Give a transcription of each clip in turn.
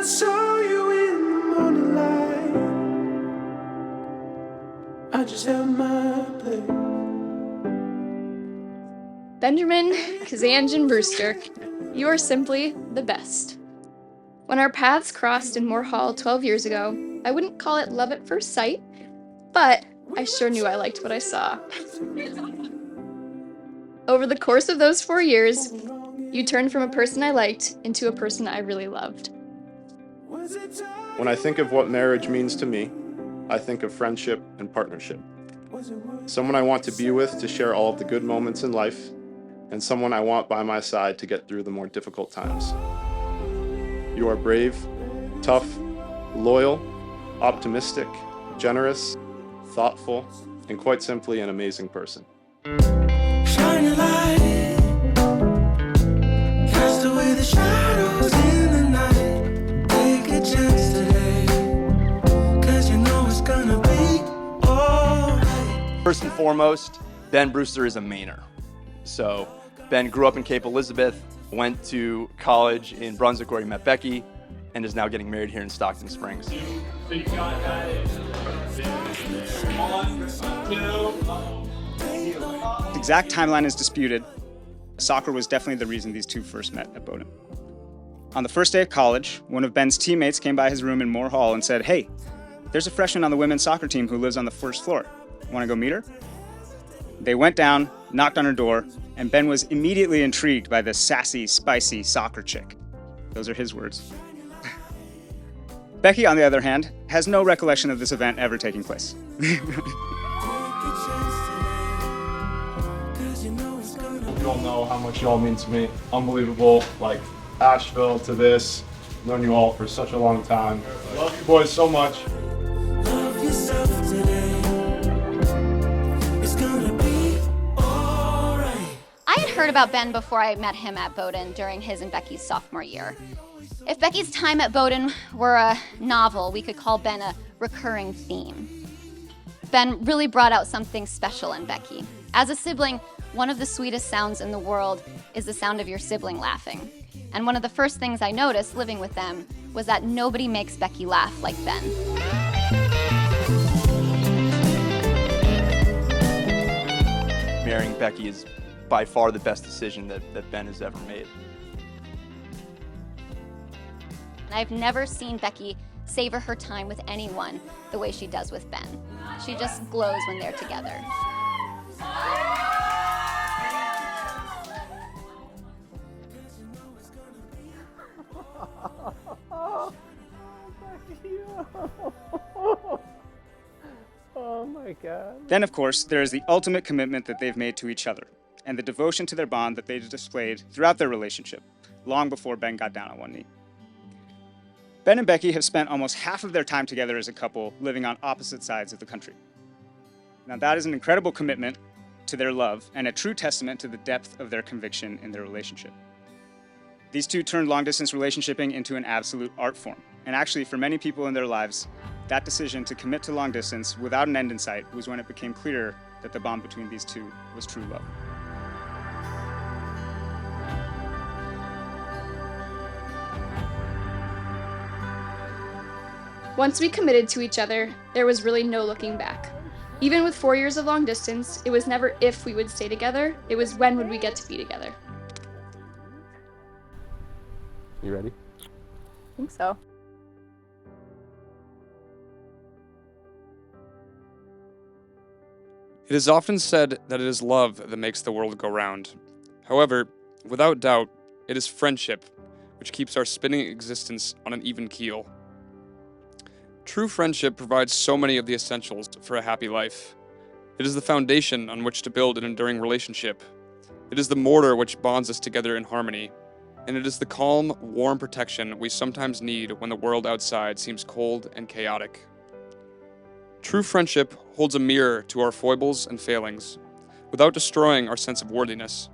I saw you in the morning light, I just held my place. Benjamin, Kazanjan Brewster, you are simply the best. When our paths crossed in Moore Hall 12 years ago, I wouldn't call it love at first sight, but I sure knew I liked what I saw. Over the course of those 4 years, you turned from a person I liked into a person I really loved. When I think of what marriage means to me, I think of friendship and partnership. Someone I want to be with to share all of the good moments in life, and someone I want by my side to get through the more difficult times. You are brave, tough, loyal, optimistic, generous, thoughtful, and quite simply an amazing person. Shine your light, cast away the shadows in the night. Take a chance today, 'cause you know it's gonna be alright. First and foremost, Ben Brewster is a Mainer. So Ben grew up in Cape Elizabeth, went to college in Brunswick where he met Becky, and is now getting married here in Stockton Springs. The exact timeline is disputed. Soccer was definitely the reason these two first met at Bowdoin. On the first day of college, one of Ben's teammates came by his room in Moore Hall and said, "Hey, there's a freshman on the women's soccer team who lives on the first floor. Want to go meet her?" They went down, knocked on her door, and Ben was immediately intrigued by this sassy, spicy soccer chick. Those are his words. Becky, on the other hand, has no recollection of this event ever taking place. You all know how much y'all mean to me. Unbelievable, like Asheville to this. Known you all for such a long time. Love you boys so much. Love yourself today. It's gonna be alright. I had heard about Ben before I met him at Bowdoin during his and Becky's sophomore year. If Becky's time at Bowdoin were a novel, we could call Ben a recurring theme. Ben really brought out something special in Becky. As a sibling, one of the sweetest sounds in the world is the sound of your sibling laughing. And one of the first things I noticed living with them was that nobody makes Becky laugh like Ben. Marrying Becky is by far the best decision that Ben has ever made. I've never seen Becky savor her time with anyone the way she does with Ben. She just glows when they're together. Oh my God. Then, of course, there is the ultimate commitment that they've made to each other, and the devotion to their bond that they displayed throughout their relationship, long before Ben got down on one knee. Ben and Becky have spent almost half of their time together as a couple, living on opposite sides of the country. Now, that is an incredible commitment to their love and a true testament to the depth of their conviction in their relationship. These two turned long-distance relationshiping into an absolute art form. And actually, for many people in their lives, that decision to commit to long distance without an end in sight was when it became clear that the bond between these two was true love. Once we committed to each other, there was really no looking back. Even with 4 years of long distance, it was never if we would stay together, it was when would we get to be together. You ready? I think so. It is often said that it is love that makes the world go round. However, without doubt, it is friendship which keeps our spinning existence on an even keel. True friendship provides so many of the essentials for a happy life. It is the foundation on which to build an enduring relationship. It is the mortar which bonds us together in harmony. And it is the calm, warm protection we sometimes need when the world outside seems cold and chaotic. True friendship holds a mirror to our foibles and failings, without destroying our sense of worthiness.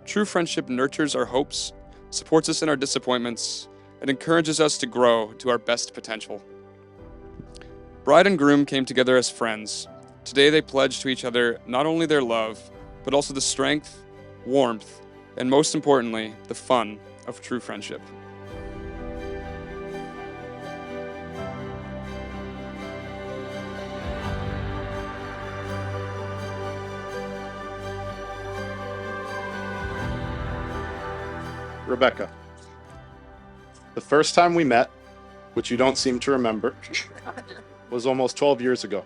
True friendship nurtures our hopes, supports us in our disappointments, and encourages us to grow to our best potential. Bride and groom came together as friends. Today they pledge to each other not only their love, but also the strength, warmth, and most importantly, the fun of true friendship. Rebecca. The first time we met, which you don't seem to remember, was almost 12 years ago.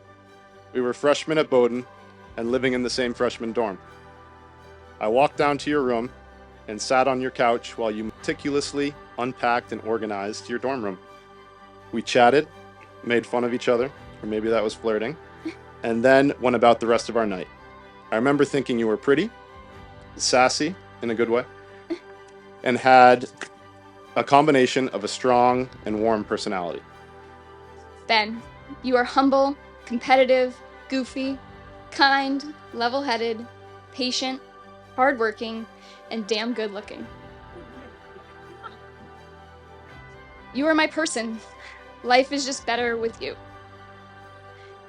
We were freshmen at Bowdoin and living in the same freshman dorm. I walked down to your room and sat on your couch while you meticulously unpacked and organized your dorm room. We chatted, made fun of each other, or maybe that was flirting, and then went about the rest of our night. I remember thinking you were pretty, sassy in a good way, and had a combination of a strong and warm personality. Ben, you are humble, competitive, goofy, kind, level-headed, patient, hardworking, and damn good-looking. You are my person. Life is just better with you.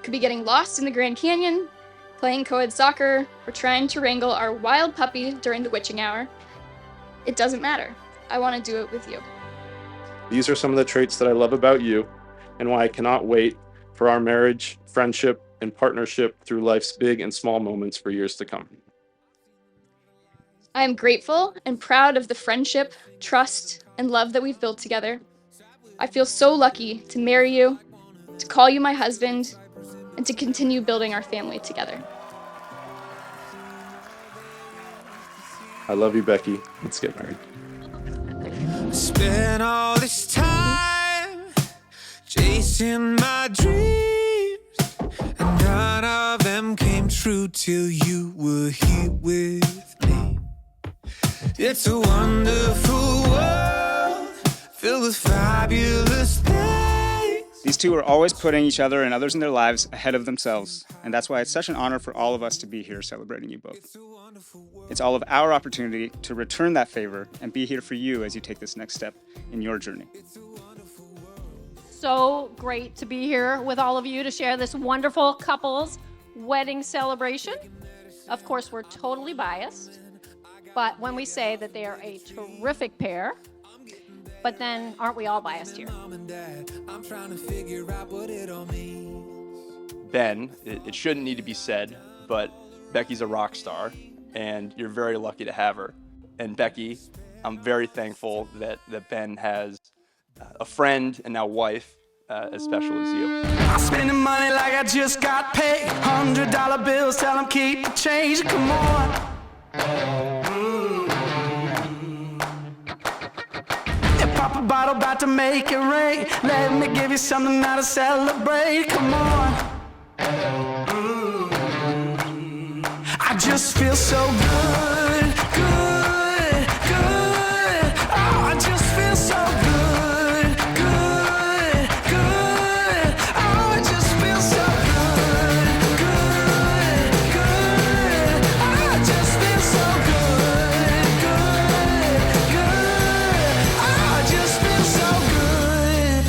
Could be getting lost in the Grand Canyon, playing co-ed soccer, or trying to wrangle our wild puppy during the witching hour. It doesn't matter. I want to do it with you. These are some of the traits that I love about you and why I cannot wait for our marriage, friendship, and partnership through life's big and small moments for years to come. I am grateful and proud of the friendship, trust, and love that we've built together. I feel so lucky to marry you, to call you my husband, and to continue building our family together. I love you, Becky. Let's get married. Spent all this time chasing my dreams, and none of them came true till you were here with me. It's a wonderful world filled with fabulous things. These two are always putting each other and others in their lives ahead of themselves, and that's why it's such an honor for all of us to be here celebrating you both. It's all of our opportunity to return that favor and be here for you as you take this next step in your journey. So great to be here with all of you to share this wonderful couple's wedding celebration. Of course, we're totally biased, but when we say that they are a terrific pair, but then aren't we all biased here? Ben, it shouldn't need to be said, but Becky's a rock star, and you're very lucky to have her. And Becky, I'm very thankful that Ben has a friend and now wife as special as you. I'm spending money like I just got paid. $100 bills, tell them keep the change. Come on. Pop a bottle, about to make it rain. Let me give you something now to celebrate. Come on. I just feel so good, good, good. Oh, I just feel so good, good, good. Oh, I just feel so good, good, good. Oh, I just feel so good, good, good. Oh, I just feel so good.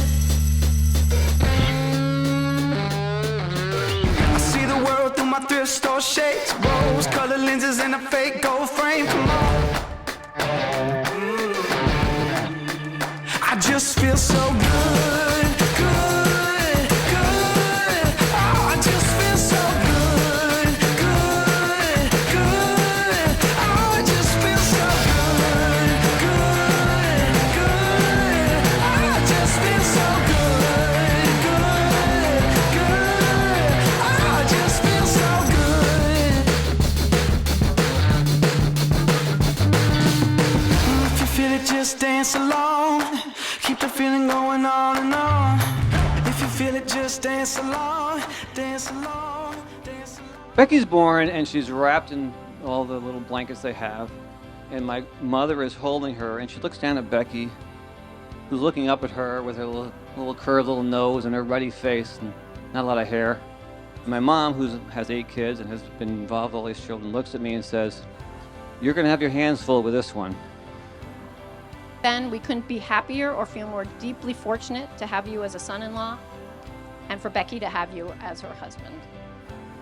I see the world through my thrift store shades. Rose-colored lenses and a fake gold frame. Come on. I just feel so good, good, good. Oh, I just feel so good, good, good. Oh, I just feel so good, good, good. Oh, I just feel so good, good, good. Oh, I just feel so good. If you feel it, just dance along. Keep the feeling going on and on. If you feel it, just dance along, dance along, dance along. Becky's born and she's wrapped in all the little blankets they have. And my mother is holding her and she looks down at Becky, who's looking up at her with her little curved little nose and her ruddy face and not a lot of hair. And my mom, who has 8 kids and has been involved with all these children, looks at me and says, "You're going to have your hands full with this one." Ben, we couldn't be happier or feel more deeply fortunate to have you as a son-in-law and for Becky to have you as her husband.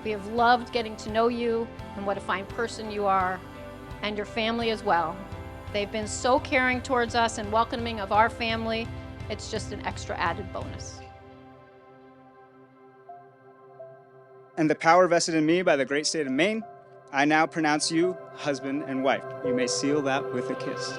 We have loved getting to know you and what a fine person you are, and your family as well. They've been so caring towards us and welcoming of our family. It's just an extra added bonus. And the power vested in me by the great state of Maine, I now pronounce you husband and wife. You may seal that with a kiss.